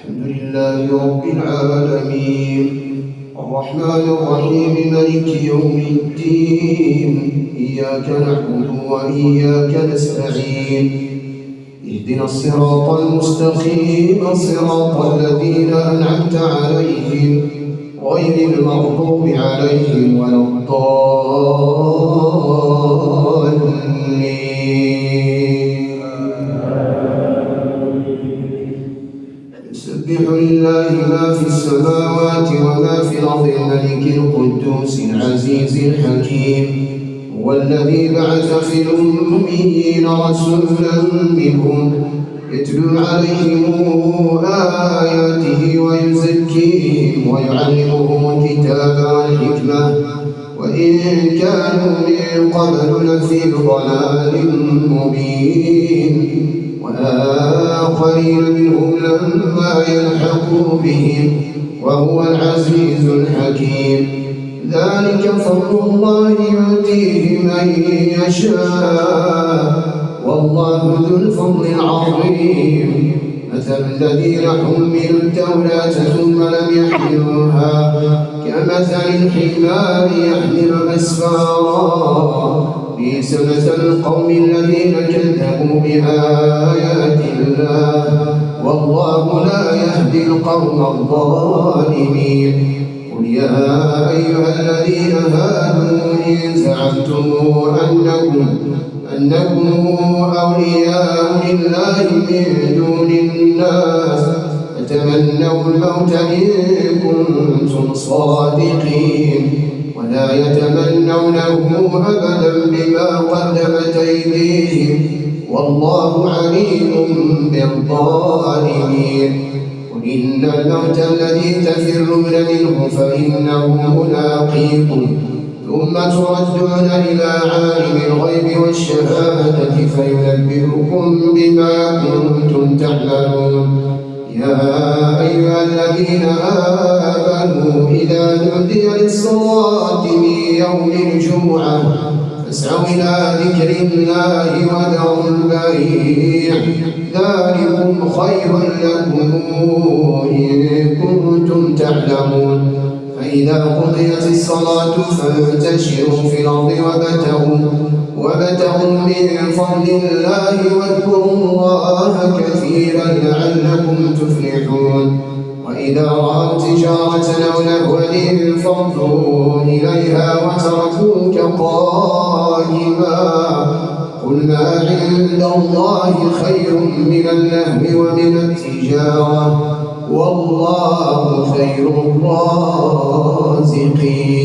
الحمد لله رب العالمين الرحمن الرحيم مالك يوم الدين إياك نعبد وإياك نستعين اهدنا الصراط المستقيم صراط الذين أنعمت عليهم غير المغضوب عليهم ولا الضالين. يسبح لله ما في السماوات وما في الأرض الملك القدوس العزيز الحكيم هو الذي بعث في الأميين رسولا منهم يتلو عليهم آياته ويزكيهم ويعلمهم الكتاب والحكمة وإن كانوا من قبل لفي ضلال مبين وآخرين منهم لما يلحقوا بهم وهو العزيز الحكيم ذلك فضل الله يؤتيه من يشاء والله ذو الفضل العظيم. مثل الذين حملوا التوراة ثم لم يحملوها كمثل الحمار يحمل أسفارا بئس مثل القوم الذين كذبوا بآيات الله والله لا يهدي القوم الظالمين. قل يا أيها الذين هادوا إن زعمتم أنكم أولياء لله من دون الناس فتمنوا الموت إن كنتم صادقين ولا يتمنونه أبدا بما قدمت أيديهم والله عليم بالظالمين. قل إن الموت الذي تفرون منه فإنه ملاقيكم ثم تردون إلى عالم الغيب والشهادة فينبئكم بما كنتم تعملون. يا أيها الذين آمنوا إذا نودي للصلاة من يوم الجمعة فاسعوا إلى ذكر الله وذروا البيع ذلكم خير لكم إن كنتم تعلمون. فإذا قضيت الصلاة فانتشروا في الأرض وابتغوا من فضل الله واذكروا الله كثيرا لعلكم تفلحون. وإذا رأوا تجارة أو لهوا انفضوا إليها وتركوك قائما قل ما عند الله خير من اللهو ومن التجارة والله خير الرازقين.